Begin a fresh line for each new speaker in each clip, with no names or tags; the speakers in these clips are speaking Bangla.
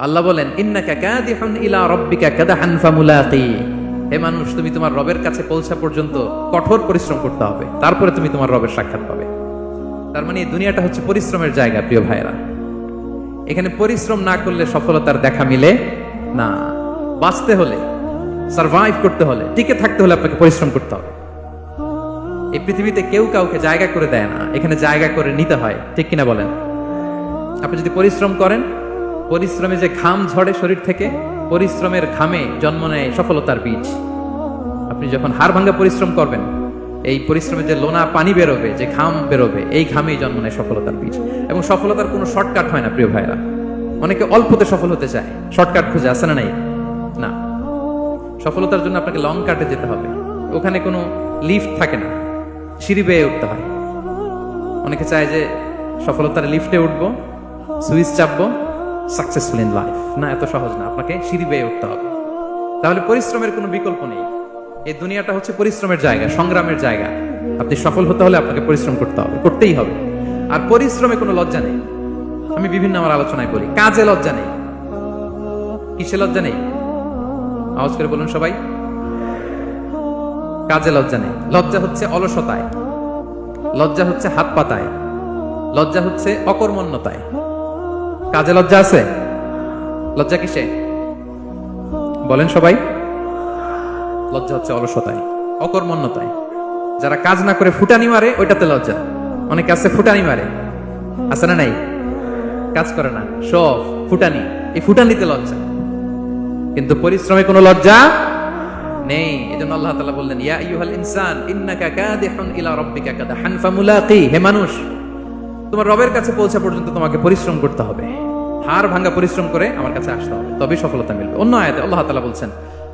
আল্লাহ বলেন ইন্নাকা কাদিহুন ইলা রাব্বিকা কাদহান ফামুলাকি। হে মানুষ, তুমি তোমার রবের কাছে পৌঁছা পর্যন্ত কঠোর পরিশ্রম করতে হবে, তারপরে তুমি তোমার রবের সাক্ষাৎ পাবে। তার মানে এই দুনিয়াটা হচ্ছে পরিশ্রমের জায়গা। প্রিয় ভাইরা, এখানে পরিশ্রম না করলে সফলতার দেখা মিলে না। বাঁচতে হলে, সারভাইভ করতে হলে, টিকে থাকতে হলে আপনাকে পরিশ্রম করতে হবে। এই পৃথিবীতে কেউ কাউকে জায়গা করে দেয় না, এখানে জায়গা করে নিতে হয়। ঠিক কিনা বলেন? আপনি যদি পরিশ্রম করেন, পরিশ্রমে যে ঘাম ঝরে শরীর থেকে, পরিশ্রমের ঘামে জন্ম নেয় সফলতার বীজ। আপনি যখন হাড় ভাঙ্গা পরিশ্রম করবেন, এই পরিশ্রমে যে লোনা পানি বেরোবে, যে ঘাম বেরোবে, এই ঘামেই জন্ম নেয় সফলতার বীজ। এবং সফলতার কোনো শর্টকাট হয় না প্রিয় ভাইরা। অনেকে অল্পতে সফল হতে চায়, শর্টকাট খুঁজে, আসে না নাই? না, সফলতার জন্য আপনাকে লং কাটে যেতে হবে। ওখানে কোনো লিফট থাকে না, সিঁড়ি বেয়ে উঠতে হয়। অনেকে চায় যে সফলতার লিফটে উঠবো, সুইচ চাপবো, সাকসেসফুল ইন লাইফ। না, এত সহজ না, আপনাকে সিঁড়ি বেয়ে উঠতে হবে। তাহলে পরিশ্রমের কোনো বিকল্প নেই। এই দুনিয়াটা হচ্ছে পরিশ্রমের জায়গা, সংগ্রামের জায়গা। আপনি সফল হতে হলে আপনাকে পরিশ্রম করতে হবে, করতেই হবে। আর পরিশ্রমে কোনো লজ্জা নেই। আমি বিভিন্ন আমার আলোচনায় বলি, কাজে লজ্জা নেই। কিসে লজ্জা নেই? আওয়াজ করে বলুন সবাই। কাজে লজ্জা নেই। লজ্জা হচ্ছে অলসতায়, লজ্জা হচ্ছে হাত পাতায়, লজ্জা হচ্ছে অকর্মণ্যতায়। কাজে লজ্জা আছে? লজ্জা কিসে বলেন সবাই? লজ্জা হচ্ছে অলসতায়, অকর্মণ্যতায়। যারা কাজ না করে ফুটানি মারে, ওইটাতে লজ্জা। অনেকে আছে ফুটানি মারে, আছে না নাই? কাজ করে না, সব ফুটানি, এই ফুটানিতে লজ্জা। কিন্তু পরিশ্রমে কোনো লজ্জা নেই। এজন্য আল্লাহ তাআলা বললেন, ইয়া আইয়ুহাল ইনসান ইন্নাকা কাদিহুন ইলা রাব্বিকা কাদহান ফামুলাকি। হে মানুষ, তোমার রবের কাছে পৌঁছা পর্যন্ত তোমাকে পরিশ্রম করতে হবে। হাড় ভাঙা পরিশ্রম করে আমার কাছে আসতে হবে, তবেই সফলতা মিলবে। অন্য আয়াতে আল্লাহ তাআলা বলছেন,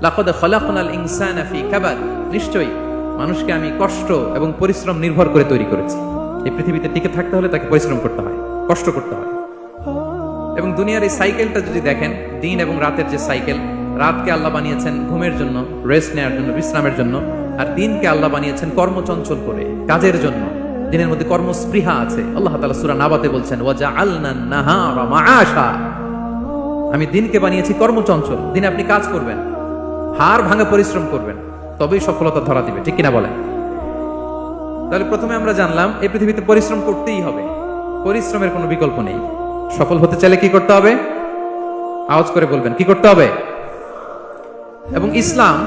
লাকাদ খালাকনাল ইনসানা ফি কাবাদ। নিশ্চয়ই মানুষকে আমি কষ্ট এবং পরিশ্রম নির্ভর করে তৈরি করেছি। এই পৃথিবীতে টিকে থাকতে হলে তাকে পরিশ্রম করতে হয়, কষ্ট করতে হয়। এবং দুনিয়ার এই সাইকেলটা যদি দেখেন, দিন এবং রাতের যে সাইকেল, রাতকে আল্লাহ বানিয়েছেন ঘুমের জন্য, রেস্ট নেওয়ার জন্য, বিশ্রামের জন্য। আর দিনকে আল্লাহ বানিয়েছেন কর্মচঞ্চল করে, কাজের জন্য। দিনের মধ্যে কর্মস্পৃহা আছে। আল্লাহ তাআলা সূরা নাবাতে বলছেন, ওয়াজআলনান নাহারা মাআশা। আমি দিনকে বানিয়েছি কর্মচঞ্চল। দিনে আপনি কাজ করবেন, হাড় ভাঙা পরিশ্রম করবেন, তবেই সফলতা ধরা দিবে। ঠিক কিনা বলেন? তাহলে প্রথমে আমরা জানলাম এই পৃথিবীতে পরিশ্রম করতেই হবে, পরিশ্রমের কোনো বিকল্প নেই। সফল হতে চাইলে কি করতে হবে? আওয়াজ করে বলবেন, কি করতে হবে? এবং ইসলাম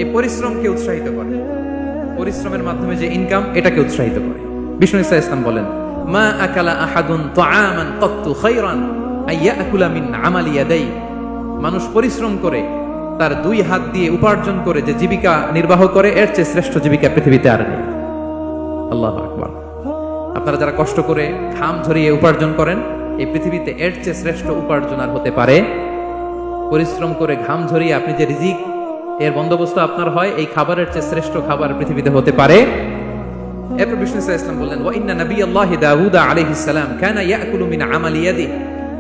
এই পরিশ্রমকে উৎসাহিত করে। পরিশ্রমের মাধ্যমে যে ইনকাম, এটাকে উৎসাহিত করে। বিষ্ণু ইসা ইসলাম বলেন, মা আকালা আহাদুন তাআমান কাত্তু খায়রান আইয়াকুলা মিন আমালি ইয়াদাই। মানুষ পরিশ্রম করে, তার দুই হাত দিয়ে উপার্জন করে যে জীবিকা নির্বাহ করে, এর চেয়ে শ্রেষ্ঠ জীবিকা পৃথিবীতে আর নেই। আল্লাহু আকবার। আপনারা যারা কষ্ট করে ঘাম ঝরিয়ে উপার্জন করেন, এই পৃথিবীতে এর চেয়ে শ্রেষ্ঠ উপার্জন আর হতে পারে? পরিশ্রম করে ঘাম ঝরিয়ে আপনি যে রিজিক এর বন্দোবস্ত আপনার হয়, এই খাবারের চেয়ে শ্রেষ্ঠ খাবার পৃথিবীতে হতে পারে? এরপর বিষ্ণু ইসলাম বললেন, ওয়া ইন্না নাবিয়াল্লাহি দাউদ আলাইহিস সালাম কানা ইয়াকুলু মিন আমালি ইয়াদি।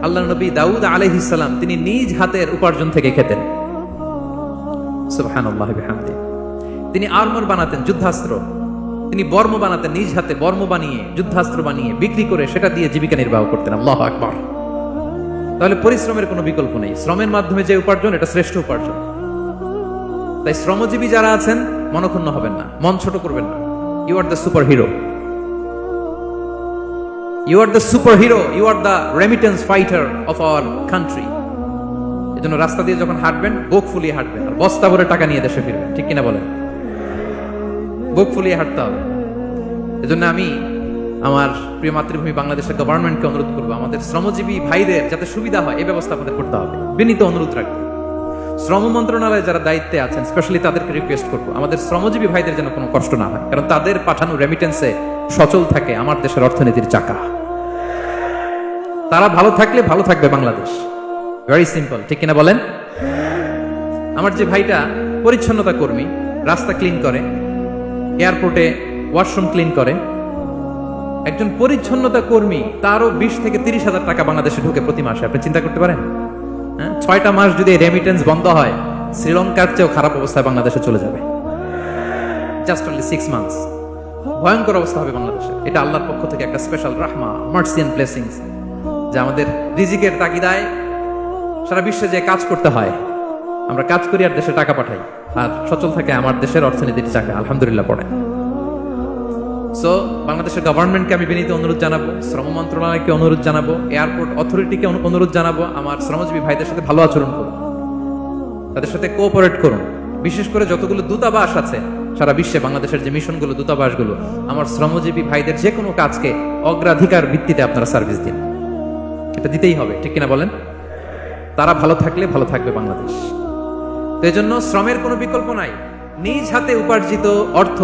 আল্লাহর নবী দাউদ আলাইহিস সালাম তিনি নিজ হাতের উপার্জন থেকে খেতেন। সুবহানাল্লাহি বিহামদিহি। তিনি আর্মর বানাতেন, যুদ্ধাস্ত্র। তিনি বর্ম বানাতেন, নিজ হাতে বর্ম বানিয়ে, যুদ্ধাস্ত্র বানিয়ে বিক্রি করে সেটা দিয়ে জীবিকা নির্বাহ করতেন। আল্লাহু আকবার। তাহলে পরিশ্রমের কোনো বিকল্প নেই। শ্রমের মাধ্যমে যে উপার্জন, এটা শ্রেষ্ঠ উপার্জন। তাই শ্রমজীবী যারা আছেন, মনক্ষুণ্ণ হবেন না, মন ছোট করবেন না। You are the super hero, you are the super hero, you are the remittance fighter of our country. এজন্য রাস্তা দিয়ে যখন হাঁটবেন, বুক ফুলিয়ে হাঁটবেন, আর বস্তা ভরে টাকা নিয়ে দেশে ফিরবেন। ঠিক কিনা বলেন? বুক ফুলিয়ে হাঁটতে হবে। এজন্য আমি আমার প্রিয় মাতৃভূমি বাংলাদেশের গভর্নমেন্টকে অনুরোধ করবো, আমাদের শ্রমজীবী ভাইদের যাতে সুবিধা হয়, এই ব্যবস্থা আমাদের করতে হবে। বিনীত অনুরোধ রাখবো। শ্রম মন্ত্রণালয়ে যারা দায়িত্বে আছেন, স্পেশালি তাদেরকে রিকোয়েস্ট করবো, আমাদের শ্রমজীবী ভাইদের যেন কোনো কষ্ট না হয়। কারণ তাদের পাঠানো রেমিটেন্সে সচল থাকে আমার দেশের অর্থনীতির চাকা। তারা ভালো থাকলে ভালো থাকবে বাংলাদেশ। Very simple. ঠিক কিনা বলেন? আমার যে ভাইটা পরিচ্ছন্নতা কর্মী, রাস্তা ক্লিন করে, এয়ারপোর্টে ওয়াশরুম ক্লিন করে, একজন পরিচ্ছন্নতা কর্মী, তারও 20 থেকে 30 হাজার টাকা বাংলাদেশে ঢুকে প্রতি মাসে। আপনি চিন্তা করতে পারেন? 6টা মাস যদি রেমিটেন্স বন্ধ হয়, শ্রীলঙ্কার চেয়েও খারাপ অবস্থায় বাংলাদেশে চলে যাবে। Just only 6 months. ভয়ঙ্কর অবস্থা হবে বাংলাদেশে। এটা আল্লাহর পক্ষ থেকে একটা স্পেশাল রাহমা, মার্সি এন্ড ব্লেসিংস, যে আমাদের রিজিকের তাগিদায় সারা বিশ্বে যে কাজ করতে হয়, আমরা কাজ করি আর দেশে টাকা পাঠাই, আর সচল থাকে আমার দেশের অর্থনীতির চাকা, আলহামদুলিল্লাহ পড়ে। সো বাংলাদেশের গভর্নমেন্টকে আমি বিনীত অনুরোধ জানাবো, শ্রম মন্ত্রণালয়কে অনুরোধ জানাবো, এয়ারপোর্ট অথরিটিকে অনুরোধ জানাবো, আমার শ্রমজীবী ভাইদের সাথে ভালো আচরণ করুন, তাদের সাথে কোঅপারেট করুন। বিশেষ করে যতগুলো দূতাবাস আছে সারা বিশ্বে, বাংলাদেশের যে মিশনগুলো, দূতাবাসগুলো, আমার শ্রমজীবী ভাইদের যে কোনো কাজকে অগ্রাধিকার ভিত্তিতে আপনারা সার্ভিস দিন। এটা দিতেই হবে, ঠিক কিনা বলেন? তারা ভালো থাকলে ভালো থাকবে বাংলাদেশ। তো এই জন্য শ্রমের কোনো বিকল্প নাই। নিজ হাতে উপার্জিত অর্থ,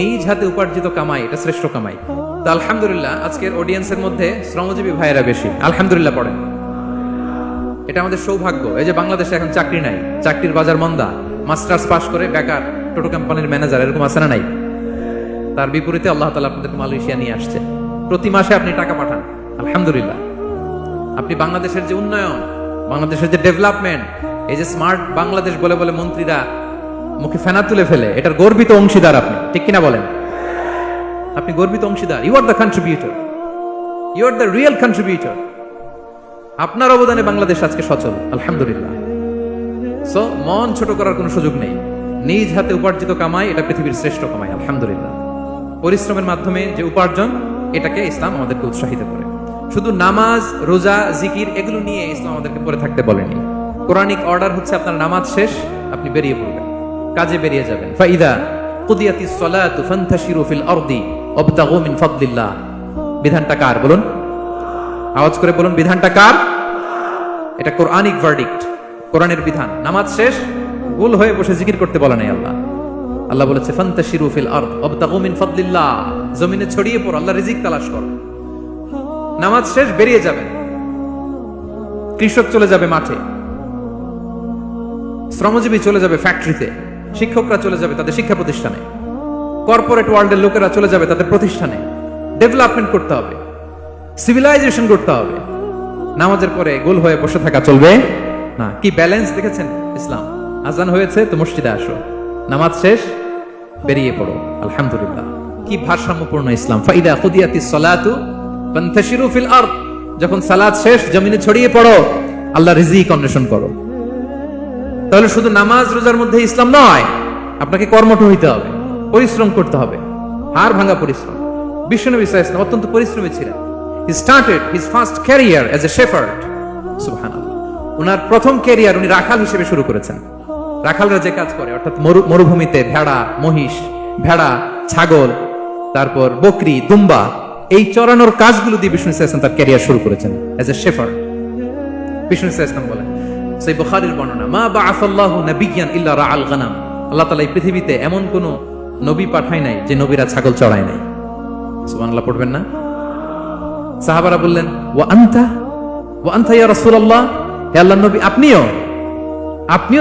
নিজ হাতে উপার্জিত কামাই, এটা শ্রেষ্ঠ কামাই। তো আলহামদুলিল্লাহ আজকের অডিয়েন্সের মধ্যে শ্রমজীবী ভাইয়েরা বেশি, আলহামদুলিল্লাহ পড়েন। এটা আমাদের সৌভাগ্য। এই যে বাংলাদেশে এখন চাকরি নাই, চাকরির বাজার মন্দা, মাস্টার্স পাস করে বেকার টোটো কোম্পানির ম্যানেজার, এরকম আছে না নাই? তার বিপরীতে আল্লাহ তাআলা আপনাদেরকে মালয়েশিয়া নিয়ে আসছে, প্রতি মাসে আপনি টাকা পাঠান, আলহামদুলিল্লাহ। আপনি বাংলাদেশের যে উন্নয়ন, বাংলাদেশের যে ডেভেলপমেন্ট, এই যে স্মার্ট বাংলাদেশ বলে বলে মন্ত্রীরা মুখে ফেনা তুলে ফেলে, এটার গর্বিত অংশীদার আপনি, ঠিক কিনা বলেন? আপনি গর্বিত অংশীদার। You are the contributor, you are the real contributor. আপনার অবদানে বাংলাদেশ আজকে সচল, আলহামদুলিল্লাহ। সো মন ছোট করার কোনো সুযোগ নেই। নিজ হাতে উপার্জিত কামাই, এটা পৃথিবীর শ্রেষ্ঠ কামাই, আলহামদুলিল্লাহ। পরিশ্রমের মাধ্যমে যে উপার্জন, এটাকে ইসলাম আমাদেরকে উৎসাহিত করে। শুধু নামাজ, রোজা, জিকির এগুলো নিয়ে ইসলাম আমাদেরকে পড়ে থাকতে বলেনি। কোরআনিক অর্ডার হচ্ছে আপনার নামাজ শেষ, আপনি বেরিয়ে পড়বেন, কাজে বেরিয়ে যাবেন। ফাইদা কুদিয়াতিস সালাতু ফান্তাশিরু ফিল আরদি ওয়াবতাগু মিন ফাদলিল্লাহ। বিধানটা কার বলুন? আওয়াজ করে বলুন, বিধানটা কার? এটা কোরআনিক ভার্ডিক্ট, কোরআনের বিধান। নামাজ শেষ, গোল হয়ে বসে জিকির করতে বলে নাই আল্লাহ। আল্লাহ বলেছে ফান্তাশিরু ফিল আরদ ওয়াবতাগু মিন ফাদলিল্লাহ, জমিনে ছড়িয়ে পড়ো, আল্লাহর রিজিক তালাশ করো। নামাজ শেষ, বেরিয়ে যাবেন। কৃষক চলে যাবে মাঠে, শ্রমজীবী চলে যাবে ফ্যাক্টরিতে, শিক্ষকরা চলে যাবে তাদের শিক্ষা প্রতিষ্ঠানে, কর্পোরেট ওয়ার্ল্ডের লোকেরা চলে যাবে তাদের প্রতিষ্ঠানে। ডেভেলপমেন্ট করতে হবে, সিভিলাইজেশন করতে হবে। নামাজের পরে গোল হয়ে বসে থাকা চলবে না। কি ব্যালেন্স দেখেছেন ইসলাম? আজান হয়েছে তো মসজিদে আসো, নামাজ শেষ বেরিয়ে পড়ো, আলহামদুলিল্লাহ। কি ভারসাম্যপূর্ণ ইসলাম। ফাইদা কুদিয়াতিস সালাতু ফান্তাশিরু ফিল আরদ, যখন সালাত শেষ জমিনে ছড়িয়ে পড়ো, আল্লাহ রিজিক অন্বেষণ করো। তাহলে শুধু নামাজ রোজার মধ্যে ইসলাম নয়, আপনাকে কর্মঠ হইতে হবে, পরিশ্রম করতে হবে, হাড় ভাঙা পরিশ্রম। বিশ্বনবী সাল্লাল্লাহু আলাইহি ওয়াসাল্লাম অত্যন্ত পরিশ্রমী ছিলেন। He started his first career as a shepherd. সুবহানাল্লাহ। ওনার প্রথম ক্যারিয়ার উনি রাখাল হিসেবে শুরু করেছেন। রাখালরা যে কাজ করে, অর্থাৎ মরুভূমিতে ভেড়া, মহিষ, ভেড়া, ছাগল, তারপর বকরি, দুম্বা, এই চরানোর কাজগুলো দিয়ে বিষ্ণু সাল্লাল্লাহু আলাইহি ওয়াসাল্লাম তার ক্যারিয়ার শুরু করেছেন এজ এ শেফার্ড। বিষ্ণু সাল্লাল্লাহু আলাইহি ওয়াসাল্লাম বলেন, সেই বুখারীর বর্ণনা, মা বাআসাল্লাহু নাবিয়্যান ইল্লা রাআল গানাম। আল্লাহ তাআলা এই পৃথিবীতে এমন কোন নবী পাঠায় নাই যে নবীরা ছাগল চড়ায় নাই। সুবহানাল্লাহ পড়বেন না? সাহাবারা বললেন, ওয়া আনতা ইয়া রাসূলুল্লাহ, হে আল্লাহর নবী, আপনিও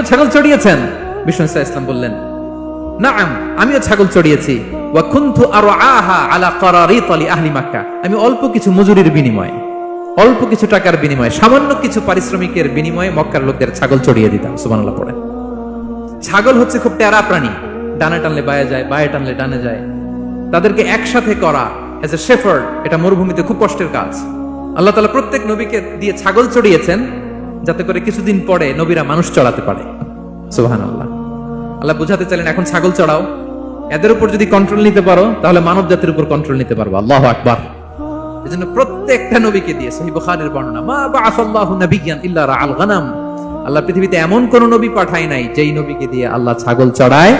ছাগল চড়িয়েছেন? বিষ্ণু সাল্লাল্লাহু আলাইহি ওয়াসাল্লাম বললেন, নাআম, আমিও ছাগল চড়িয়েছি। ওয়া কুনতু আরআহা আলা কারারিত লি আহলি মক্কা, আমি অল্প কিছু মজুরির বিনিময়ে, অল্প কিছু টাকার বিনিময়ে, সামান্য কিছু পারিশ্রমিকের বিনিময়ে মক্কার লোকদের ছাগল চড়িয়ে দিতাম। সুবহানাল্লাহ পড়ে। ছাগল হচ্ছে খুব টেরা প্রাণী, ডানে টানলে বায়ে যায়, বায়ে টানলে ডানে যায়। তাদেরকে একসাথে করা এজ এ শেফার্ড, এটা মরুভূমিতে খুব কষ্টের কাজ। আল্লাহ তাআলা প্রত্যেক নবীকে দিয়ে ছাগল চড়িয়েছেন যাতে করে কিছুদিন পরে নবীরা মানুষ চড়াতে পারে। সুবহানাল্লাহ। আল্লাহ বুঝাতে চাইলেন, এখন ছাগল চড়াও, এদের উপর যদি কন্ট্রোল নিতে পারো তাহলে মানব জাতির উপর কন্ট্রোল নিতে পারবো। আল্লাহু আকবার। এজন্য প্রত্যেকটা নবীকে দিয়ে, সহিহ বুখারীর বর্ণনা, মা বাআসাল্লাহু নাবিয়্যান ইল্লা রাআল গানাম, আল্লাহ পৃথিবীতে এমন কোন নবী পাঠায় নাই যেই নবীকে দিয়ে আল্লাহ ছাগল চড়ায়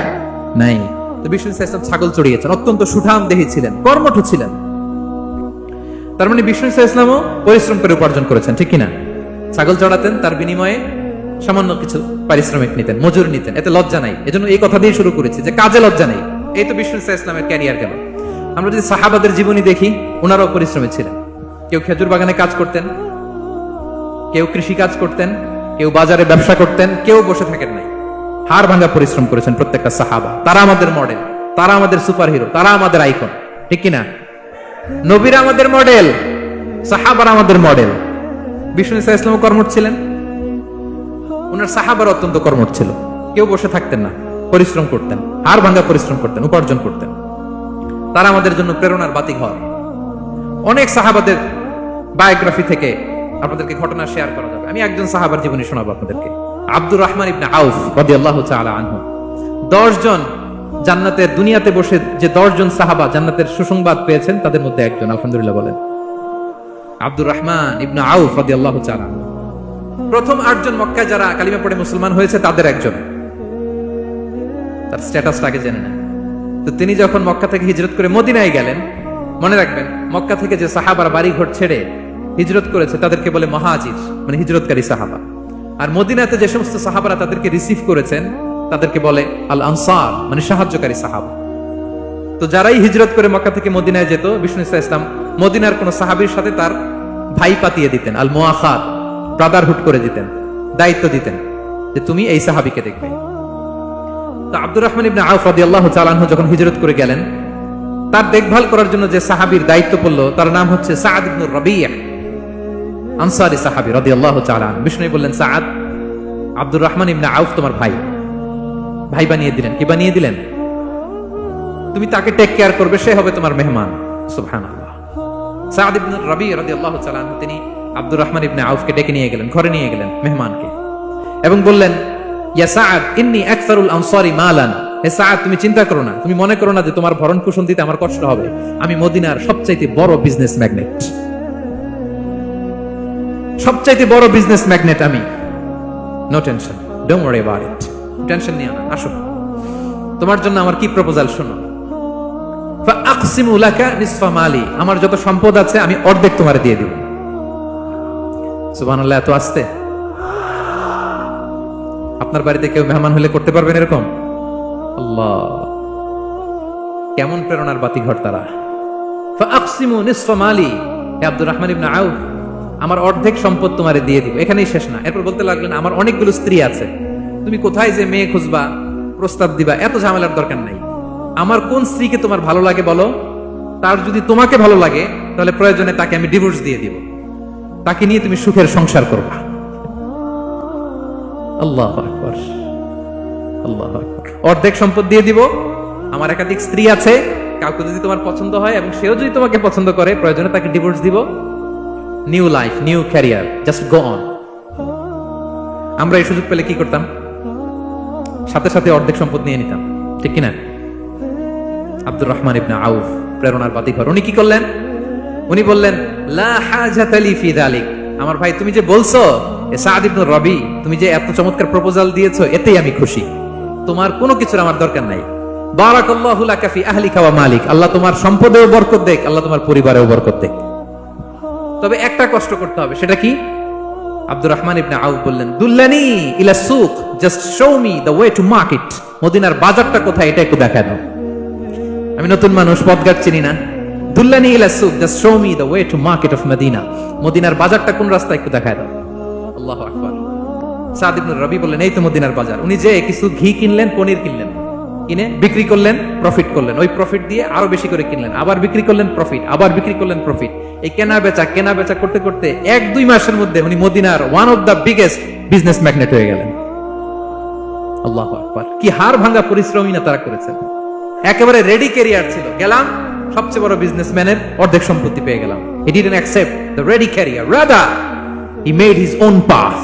নাই। তো বিষ্ণু সাল্লাল্লাহু আলাইহি ওয়াসাল্লাম ছাগল চড়িয়েছেন, অত্যন্ত সুঠাম দেহী ছিলেন, কর্মঠ ছিলেন। তার মানে বিষ্ণু সাল্লাল্লাহু আলাইহি ওয়াসাল্লামও পরিশ্রম করে উপার্জন করেছেন, ঠিক কিনা? ছাগল চড়াতেন, তার বিনিময়ে সামান্য কিছু পারিশ্রমিক নিতেন, মজুরি নিতেন, এতে লজ্জা নাই। এজন্য এই কথা দিয়ে শুরু করেছি যে কাজে লজ্জা নেই। এই তো বিষ্ণু সাল্লাল্লাহু আলাইহি ওয়াসাল্লামের ক্যারিয়ার গেল। আমরা যদি সাহাবাদের জীবনী দেখি, ওনারাও পরিশ্রমী ছিলেন। কেউ খেজুর বাগানে কাজ করতেন, কেউ কৃষি কাজ করতেন, কেউ বাজারে ব্যবসা করতেন, কেউ বসে থাকেন নাই। হাড় ভাঙা পরিশ্রম করেছেন প্রত্যেকটা সাহাবা। তারা আমাদের মডেল, তারা আমাদের সুপার হিরো, তারা আমাদের আইকন, ঠিক কিনা? নবীরা আমাদের মডেল, সাহাবারা আমাদের মডেল। বিষ্ণু সাল্লাল্লাহু আলাইহি ওয়াসাল্লাম কর্মঠ ছিলেন, ওনার সাহাবারা অত্যন্ত কর্মঠ ছিল। কেউ বসে থাকতেন না, পরিশ্রম করতেন, হাড় ভাঙা পরিশ্রম করতেন, উপার্জন করতেন। তারা আমাদের জন্য প্রেরণার বাতিঘর। অনেক সাহাবাদের বায়োগ্রাফি থেকে আপনাদেরকে ঘটনা শেয়ার করা যাবে। আমি একজন সাহাবার জীবনী শোনাবো আপনাদেরকে। আব্দুর রহমান ইবনে আউফ রাদিয়াল্লাহু তাআলা আনহু। 10 জন জান্নাতের, দুনিয়াতে বসে যে 10 জন সাহাবা জান্নাতের সুসংবাদ পেয়েছেন তাদের মধ্যে একজন, আলহামদুলিল্লাহ বলেন। আব্দুর রহমান ইবনে আউফ রাদিয়াল্লাহু তাআলা আনহু প্রথম 8 জন মক্কায় যারা কালিমা পড়ে মুসলমান হয়েছে তাদের একজন। তার স্ট্যাটাসটাকে জেনে নেন। তো তিনি যখন মক্কা থেকে হিজরত করে মদিনায় গেলেন, মনে রাখবেন মক্কা থেকে যে সাহাবার বাড়ি ঘর ছেড়ে হিজরত করেছে তাদেরকে বলে মহাজির, মানে হিজরতকারী সাহাবা। আর মদিনাতে যে সমস্ত সাহাবারা তাদেরকে রিসিভ করেছেন তাদেরকে বলে আল আনসার, মানে সাহায্যকারী সাহাবা। তো যারাই হিজরত করে মক্কা থেকে মদিনায় যেত, বিষ্ণু ইসলাম মদিনার কোন সাহাবীর সাথে তার ভাই পাতিয়ে দিতেন, আল মুআখাত, ব্রাদারহুড করে দিতেন, দায়িত্ব দিতেন যে তুমি এই সাহাবীকে দেখবে। তো আব্দুর রহমান ইবনে আউফ রাদিয়াল্লাহু তাআলা আনহু যখন হিজরত করে গেলেন, তার দেখভাল করার জন্য যে সাহাবীর দায়িত্ব পড়লো তার নাম হচ্ছে সাআদ ইবনে রাবিয়া, আনসারী সাহাবী রাদিয়াল্লাহু তাআলা আনহু। বিষ্ণু বললেন, সাআদ, আব্দুর রহমান ইবনে আউফ তোমার ভাই, ভাই বানিয়ে দিলেন। কি বানিয়ে দিলেন? তুমি তাকে টেক কেয়ার করবে, সে হবে তোমার মেহমান। সুবহানাল্লাহ। সাআদ ইবনে রাবিয়া রাদিয়াল্লাহু তাআলা আনহু তিনি আব্দুর রহমান ইবনে আউফকে ডেকে নিয়ে গেলেন, ঘরে নিয়ে গেলেন মেহমানকে, এবং বললেন, ইয়া সাআদ ইন্নী আকসারুল আনসারি মালান। হে সাআদ, তুমি চিন্তা করো না, তুমি মনে করো না যে তোমার ভরণ পোষণ দিতে আমার কষ্ট হবে। আমি মদিনার সবচাইতে বড় বিজনেস ম্যাগনেট, সবচাইতে বড় বিজনেস ম্যাগনেট আমি। No tension, don't worry about it. Tension নিও না, আসো তোমার জন্য আমার কি প্রপোজাল শোনো। ফাআকসিমু লাকা নিসফা মালি, আমার যত সম্পদ আছে আমি অর্ধেক তোমারে দিয়ে দিব। সুবহানাল্লাহ। এত আস্তে আপনার বাড়িতে কেউ মেহমান হলে করতে পারবেন এরকম? আল্লাহ, কেমন প্রেরণার বাতিঘর তারা। ফাআকসিমু নিসফা মালি, হে আব্দুর রহমান ইবনে আউফ, আমার অর্ধেক সম্পদ তোমারে দিয়ে দিব। এখানেই শেষ না, এরপর বলতে লাগলেন, আমার অনেকগুলো স্ত্রী আছে, তুমি কোথায় যে মেয়ে খুঁজবা, প্রস্তাব দিবা, এত ঝামেলার দরকার নাই। আমার কোন স্ত্রীকে তোমার ভালো লাগে বলো, তার যদি তোমাকে ভালো লাগে তাহলে প্রয়োজনে তাকে আমি ডিভোর্স দিয়ে দিব, তাকে নিয়ে তুমি সুখের সংসার করবা। আল্লাহু আকবার, আল্লাহু আকবার। অর্ধেক সম্পদ দিয়ে দিব, আমার একাধিক স্ত্রী আছে, কাউকে যদি তোমার পছন্দ হয় এবং সেও যদি তোমাকে পছন্দ করে প্রয়োজনে তাকে ডিভোর্স দিব। New life, new career, just go on. আমরা এই সুযোগ পেলে কি করতাম? সাথে সাথে অর্ধেক সম্পদ নিয়ে নিতাম, ঠিক কিনা? আব্দুর রহমান ইবনে আউফ প্রেরণার বাতিঘর। উনি কি করলেন? উনি বললেন, লা হাজাতা লি ফি যালিক। আমার ভাই, তুমি যে বলছো সাআদ ইবনে রাবি, তুমি যে এত চমৎকার প্রপোজাল দিয়েছো, এতেই আমি খুশি। তোমার কোনো কিছুর আমার দরকার নাই। বারাকাল্লাহু লাকা ফি আহলিকা ওয়া মালিক, আল্লাহ তোমার সম্পদেও বরকত দেখ, আল্লাহ তোমার পরিবারেও বরকত দেখ। তবে একটা কষ্ট করতে হবে, সেটা কি? আব্দুর রহমান ইবনে আউফ বললেন, দুল্লানি ইলা সুক, just show me the way to market. মদিনার বাজারটা কোথায় এটা একটু দেখায় দাও। আমি নতুন মানুষ, পথঘাট চিনি না। দুল্লানি ইলা সুক, just show me the way to market of Medina. মদিনার বাজারটা কোন রাস্তা একটু দেখায় দাও। আল্লাহু আকবার। সাদ ইবনে রাবি বললেন, এই তো মদিনার বাজার। উনি যে কিছু ঘি কিনলেন, পনির কিনলেন, কিনে বিক্রি করলেন, প্রফিট করলেন। ওই প্রফিট দিয়ে আরো বেশি করে কিনলেন, আবার বিক্রি করলেন, প্রফিট, আবার বিক্রি করলেন, প্রফিট। এই কেনা বেচা করতে করতে 1-2 মাসের মধ্যে উনি মদিনার one of the biggest business magnate হয়ে গেলেন। আল্লাহু আকবার। কি হাড় ভাঙা পরিশ্রমই না তারা করেছেন। একেবারে রেডি ক্যারিয়ার ছিল, গেলাম সবচেয়ে বড় বিজনেসম্যানের অর্ধেক সম্পত্তি পেয়ে গেলাম। He didn't accept the ready career, rather he made his own path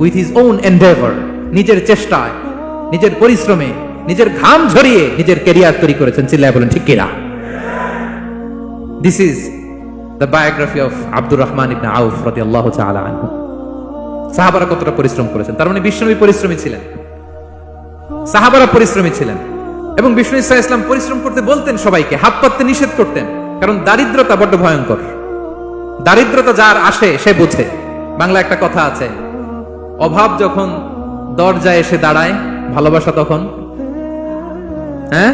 with his own endeavor. নিজের চেষ্টায়, নিজের পরিশ্রমে, নিজের ঘাম ঝরিয়ে নিজের ক্যারিয়ার তৈরি করেছেন। চিল্লায় বলেন ঠিক কিনা? This is the biography of Abdur Rahman ইবনে আউফ রাদিয়াল্লাহু তাআলা আনহু। সাহাবারা কতটা পরিশ্রম করেছেন, তার মানে বিশ্বনবী পরিশ্রমী ছিলেন, সাহাবারা পরিশ্রমী ছিলেন। এবং বিষ্ণু ইসলাম পরিশ্রম করতে বলতেন সবাইকে, হাত পাততে নিষেধ করতেন, কারণ দারিদ্রতা বড্ড ভয়ঙ্কর। দারিদ্রতা যার আসে সে বোঝে। বাংলা একটা কথা আছে, অভাব যখন দরজায় এসে দাঁড়ায়, ভালোবাসা তখন, হ্যাঁ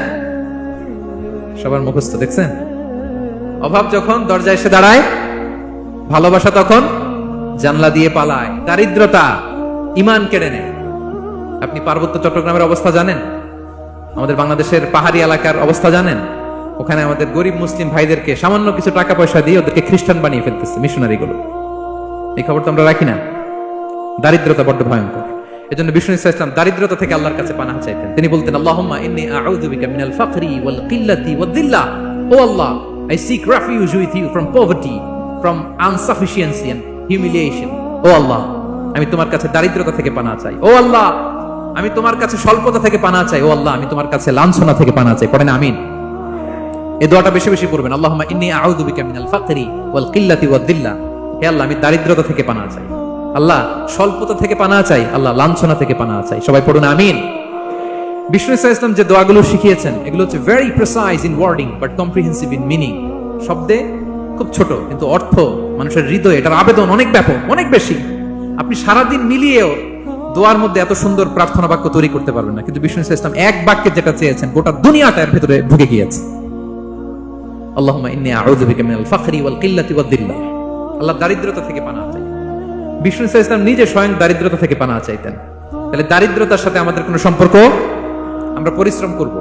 সবার মুখস্থ, দেখছেন? অভাব যখন দরজায় এসে দাঁড়ায়, ভালোবাসা তখন জানলা দিয়ে পালায়। দারিদ্রতা ঈমান কেড়ে নেয়। আপনি পার্বত্য চট্টগ্রামের অবস্থা জানেন? আমাদের বাংলাদেশের পাহাড়ি এলাকার অবস্থা জানেন? ওখানে আমাদের গরিব মুসলিম ভাইদেরকে সামান্য কিছু টাকা পয়সা দিয়ে ওদেরকে খ্রিস্টান বানিয়ে ফেলতেছে মিশনারি গুলো। এই খবর তো আমরা রাখি না। দারিদ্রতা বড্ড ভয়ঙ্কর। এজন্য বিষ্ণু ইসলাম দারিদ্রতা থেকে আল্লাহর কাছে পানাহ চাইতেন। তিনি বলতেন, আল্লাহুম্মা ইন্নী আউযু বিকা মিনাল ফাকরি ওয়াল কিল্লাতি ওয়াদ-দিল্লাহ। ও আল্লাহ, I seek refuge with you from poverty, from insufficiency and humiliation. ও আল্লাহ, আমি তোমার কাছে দারিদ্রতা থেকে পানা চাই। ও আল্লাহ, আমি তোমার কাছে স্বল্পতা থেকে পানা চাই। ও আল্লাহ, আমি তোমার কাছে লাঞ্ছনা থেকে পানা চাই। পড়েন আমিন। এই দোয়াটা বেশি বেশি পড়বেন। আল্লাহুম্মা ইন্নী আউযু বিকা মিনাল ফাকরি ওয়াল কিল্লাতি ওয়াদ দিল্লা। হে আল্লাহ, আমি দারিদ্রতা থেকে পানা চাই। আল্লাহ, স্বল্পতা থেকে পানা চাই। আল্লাহ, লাঞ্ছনা থেকে পানা চাই। সবাই পড়ুন আমিন। বিষ্ণু সাল্লাল্লাহু আলাইহি ওয়াসাল্লাম যে দোয়াগুলো শিখিয়েছেন, এগুলো হচ্ছে very precise in wording but comprehensive in meaning. শব্দে খুব ছোট, কিন্তু অর্থ মানুষের হৃদয়ে এটার আবেদন অনেক ব্যাপক, অনেক বেশি। আপনি সারাদিন মিলিয়েও দোয়ার মধ্যে এত সুন্দর প্রার্থনা বাক্য তৈরি করতে পারবেন না, কিন্তু বিষ্ণু সাল্লাল্লাহু আলাইহি ওয়াসাল্লাম এক বাক্যে যেটা চেয়েছেন গোটা দুনিয়াটা এর ভেতরে ঢুকে গিয়েছে। আল্লাহুম্মা ইন্নী আউযু বিকা মিনাল ফাকরি ওয়াল কিল্লাতি ওয়াদ দিল্লা। আল্লাহ, দারিদ্রতা থেকে পানা চাই। বিষ্ণু সাল্লাল্লাহু আলাইহি ওয়াসাল্লাম নিজে স্বয়ং দারিদ্রতা থেকে পানা চাইতেন। তাহলে দারিদ্রতার সাথে আমাদের কোনো সম্পর্ক? আমরা পরিশ্রম করব,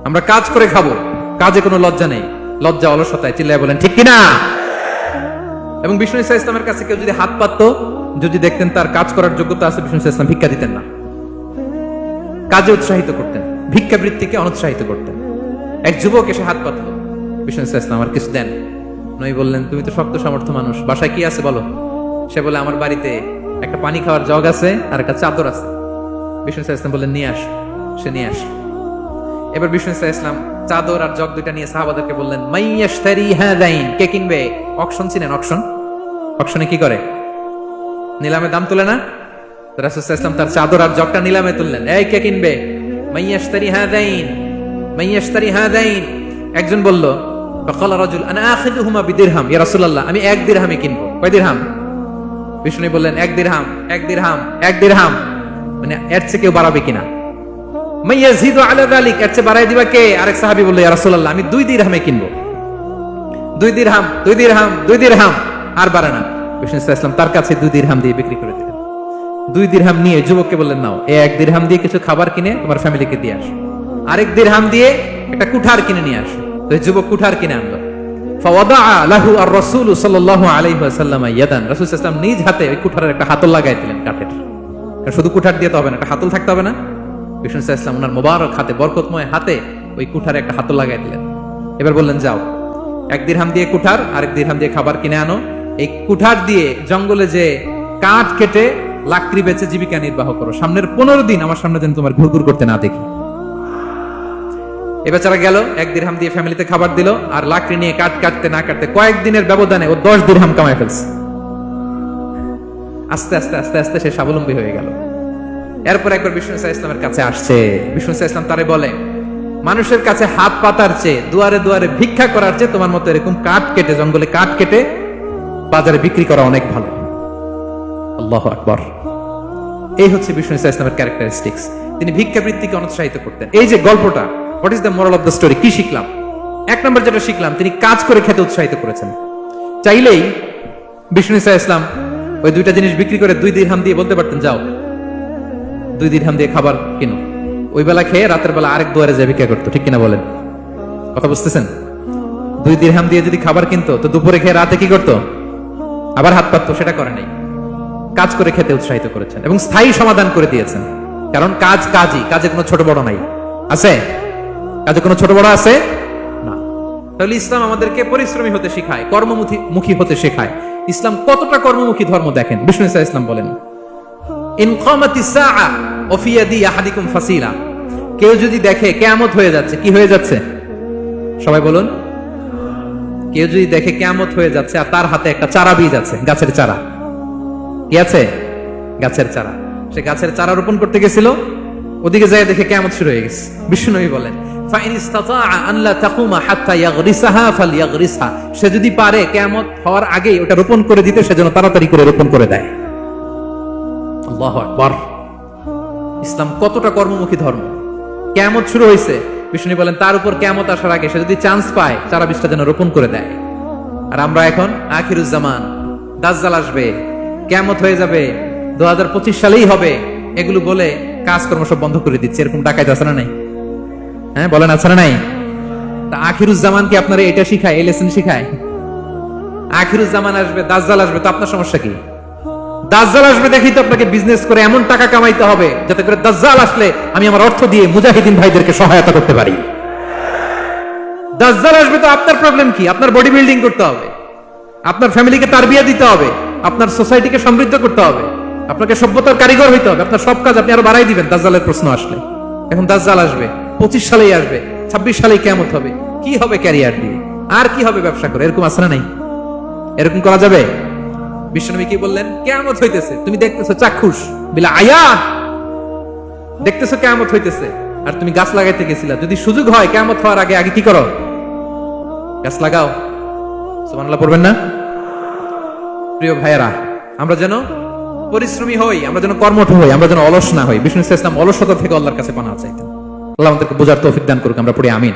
আমরা কাজ করে খাবো, কাজে কোনো লজ্জা নেই। লজ্জা অলসতায়, চিল্লায় বলেন ঠিক কিনা? এবং বিষ্ণু ইসলামের কাছে কেউ যদি হাত পাততো, যদি দেখতেন তার কাজ করার যোগ্যতা আছে, বিষ্ণু ইসলাম ভিক্ষা দিতেন না, কাজে উৎসাহিত করতেন, ভিক্ষাবৃত্তিকে অনুৎসাহিত করতেন। এক যুবক এসে হাত পাতলো, বিষ্ণু ইসলাম আমার কিছু দেন। নই বললেন, তুমি তো শক্ত সামর্থ্য মানুষ, বাসায় কি আছে বলো? সে বলে, আমার বাড়িতে একটা পানি খাওয়ার জগ আছে আর একটা চাদর আছে। বিষ্ণু ইসলাম বললেন, নিয়ে আস। সে নিয়ে আস। এবার বিষ্ণু ইসলাম চাদর আর জগ দুইটা নিয়ে সাহাবাদেরকে বললেন, মাইয়াশতারি হাযাইন, কে কিনবে? অকশন চিনেন? অকশন, অকশনে কি করে? নিলামে দাম তোলে না? রাসূল সাল্লাল্লাহু আলাইহি ওয়াসাল্লাম তার চাদর আর জগটা নিলামে তুললেন। এই কে কিনবে? মাইয়াশতারি হাযাইন, মাইয়াশতারি হাযাইন। একজন বলল, ফাকালা রাজুল আনা আখিযুহুমা বিদিরহাম, ইয়া রাসূলুল্লাহ, আমি 1 দিরহামে কিনবো। কয় দিরহাম? বিষ্ণু বললেন, 1 দিরহাম, 1 দিরহাম, 1 দিরহাম। মানে এর চেয়ে কেউ বাড়াবে কিনা? মাইয়াজিদু আলা যালিক, এর চেয়ে বাড়াই দিবা কে? আরেক সাহাবী বলল, ইয়া রাসূলুল্লাহ, আমি 2 দিরহামে কিনবো। 2 দিরহাম, 2 দিরহাম, 2 দিরহাম, আর বাড়ে না। বিষ্ণু সাল্লাল্লাহু আলাইহি ওয়াসাল্লাম তার কাছে 2 দিরহাম দিয়ে বিক্রি করে দিলেন। 2 দিরহাম নিয়ে যুবককে বললেন, নাও, 1 দিরহাম দিয়ে কিছু খাবার কিনে তোমার ফ্যামিলিকে দিয়ে আসো, আরেক দিরহাম দিয়ে একটা কুঠার কিনে নিয়ে আসো। তো যুবক কুঠার কিনে আনলো। ফাওয়াদাআ লাহু আর-রাসূল সাল্লাল্লাহু আলাইহি ওয়াসাল্লাম ইয়াদান, রাসূল সাল্লাল্লাহু আলাইহি ওয়াসাল্লাম নিজ হাতে ওই কুঠারের একটা হাতল লাগাই দিলেন কাঠের। শুধু কুঠার দিয়ে তো হবে না, একটা হাতল থাকতে হবে না? বিষ্ণু সাল্লাল্লাহু আলাইহি ওয়াসাল্লাম ওনার মোবারক হাতে, বরকতময় হাতে ওই কুঠারে একটা হাতল লাগাই দিলেন। এবার বললেন, যাও, 1 দিরহাম দিয়ে কুঠার, আরেক দিরহাম দিয়ে খাবার কিনে আনো। এই কুঠার দিয়ে জঙ্গলে যে কাঠ কেটে লাকড়ি বেচে জীবিকা নির্বাহ করো। সামনের 15 দিন আমার সামনে যেন তোমার ঘুরঘুর করতে না দেখি। এ বেচারা গেল, 1 দিরহাম দিয়ে ফ্যামিলিতে খাবার দিল, আর লাকড়ি নিয়ে কাঠ কাটতে না কাটতে কয়েকদিনের ব্যবধানে ও 10 দিরহাম কামাই ফেলছে। আস্তে আস্তে আস্তে আস্তে সে স্বাবলম্বী হয়ে গেল। এরপর একবার বিষ্ণু সাল্লাল্লাহু আলাইহি ওয়াসাল্লামের কাছে আসছে। বিষ্ণু সাল্লাল্লাহু আলাইহি ওয়াসাল্লাম তারে বলে, মানুষের কাছে হাত পাতার চেয়ে, দুয়ারে দুয়ারে ভিক্ষা করার চেয়ে তোমার মতো এরকম কাঠ কেটে, জঙ্গলে কাঠ কেটে বাজারে বিক্রি করা অনেক ভালো। আল্লাহু আকবার। এই হচ্ছে বিষ্ণু সাল্লাল্লাহু আলাইহি ওয়াসাল্লামের ক্যারেক্টারিস্টিক্স। তিনি ভিক্ষাবৃত্তিকে অনুৎসাহিত করতেন। এই যে গল্পটা, what is the moral of the story? কি শিখলাম? 1 নম্বর যেটা শিখলাম, তিনি কাজ করে খেতে উৎসাহিত করেছেন। চাইলেই বিষ্ণু সাল্লাল্লাহু আলাইহি ওয়াসাল্লাম ওই 2টা জিনিস বিক্রি করে 2 দিরহাম দিয়ে বলতে পারতেন, যাও 2 দিরহাম দিয়ে খাবার কিনো। ওই বেলা খেয়ে রাতের বেলা আরেক দুয়ারে যায় ভিক্ষা করতো, ঠিক কিনা বলেন? কথা বুঝতেছেন? 2 দিরহাম দিয়ে যদি খাবার কিনতো, তো দুপুরে খেয়ে রাতে কি করতো? আবার হাত পাততো। সেটা করে নাই, কাজ করে খেতে উৎসাহিত করেছেন এবং স্থায়ী সমাধান করে দিয়েছেন। কারণ কাজ কাজই, কাজে কোনো ছোট বড় নাই। আছে? কাজে কোনো ছোট বড় আছে না। তাহলে ইসলাম আমাদেরকে পরিশ্রমী হতে শেখায়, কর্মমুখী হতে শেখায়। ইসলাম কতটা কর্মমুখী ধর্ম দেখেন। বিষ্ণু ইসলাম বলেন, ইন কামাতিস সাআ ওয়া ফি ইয়াদি আহাদিকুম ফাসিলা, কেউ যদি দেখে কিয়ামত হয়ে যাচ্ছে, কি হয়ে যাচ্ছে? সবাই বলুন। কেউ যদি দেখে কিয়ামত হয়ে যাচ্ছে আর তার হাতে একটা চারা বীজ আছে, গাছের চারা, কি আছে? গাছের চারা। সে গাছের চারা রোপণ করতে গেছিল, ওদিকে যায় দেখে কিয়ামত শুরু হয়ে গেছে। বিষ্ণু বলেন, ফাইন ইসতাতাআ আন লা তাকুমা হাত্তা ইয়াগরিসাহা ফালইয়াগরিসহা, সে যদি পারে কিয়ামত হওয়ার আগেই ওটা রোপণ করে দিতে, সেজন্য তাড়াতাড়ি করে রোপণ করে দেয়। আল্লাহু আকবার। ইসলাম কতটা কর্মমুখী ধর্ম। কিয়ামত শুরু হয়েছে, বিষ্ণু বলেন তার উপর কিয়ামত আসার আগে সে যদি চান্স পায়, চারা বীজটা যেন রোপণ করে দেয়। আর আমরা এখন আখিরুজ জামান, দাজ্জাল আসবে, কিয়ামত হয়ে যাবে, 2025 সালেই হবে, এগুলো বলে কাজকর্ম সব বন্ধ করে দিচ্ছে। এরকম ডাকাইত আছে না নাই? হ্যাঁ বলেন, আছে না নাই? তা আখিরুজ জামান কি আপনারা এটা শিখায়, এই লেসন শিখায়? আখিরুজ জামান আসবে, দাজ্জাল আসবে, তো আপনার সমস্যা কি? দাজ্জাল আসবে দেখি তো আপনাকে বিজনেস করে এমন টাকা কামাইতে হবে যাতে করে দাজ্জাল আসলে আমি আমার অর্থ দিয়ে মুজাহিদিন ভাইদেরকে সহায়তা করতে পারি। দাজ্জাল আসবে তো আপনার প্রবলেম কি? আপনার বডি বিল্ডিং করতে হবে, আপনার ফ্যামিলিকে তারবিয়া দিতে হবে, আপনার সোসাইটিকে সমৃদ্ধ করতে হবে, আপনাকে সভ্যতার কারিগর হইতে হবে। আপনার সব কাজ আপনি আরো বাড়াই দিবেন দাজ্জালের প্রশ্ন আসলে। এখন দাজ্জাল আসবে, 25 সালেই আসবে, 26 সালেই কিয়ামত হবে। কি হবে ক্যারিয়ার দিয়ে, আর কি হবে ব্যবসা করে? এরকম আছে না নাই? এরকম করা যাবে? বিশ্বনবী কি বললেন? কিয়ামত হইতেছে, তুমি দেখতেছো চাক্ষুষ বিলা আয়া, দেখতেছো কিয়ামত হইতেছে, আর তুমি গাছ লাগাইতে গেছিলা। যদি সুযোগ হয় কিয়ামত হওয়ার আগে আগে কি করো? গাছ লাগাও। সুবহানাল্লাহ পড়বেন না? প্রিয় ভাইয়েরা, আমরা যেন পরিশ্রমী হই, আমরা যেন কর্মঠ হই, আমরা যেন অলস না হই। বিষ্ণু ইসলাম অলসতা থেকে আল্লাহর কাছে পানাহ চাইতেন। আল্লাহ আমাদেরকে বোঝার তৌফিক দান করুক। আমরা পড়ি আমিন।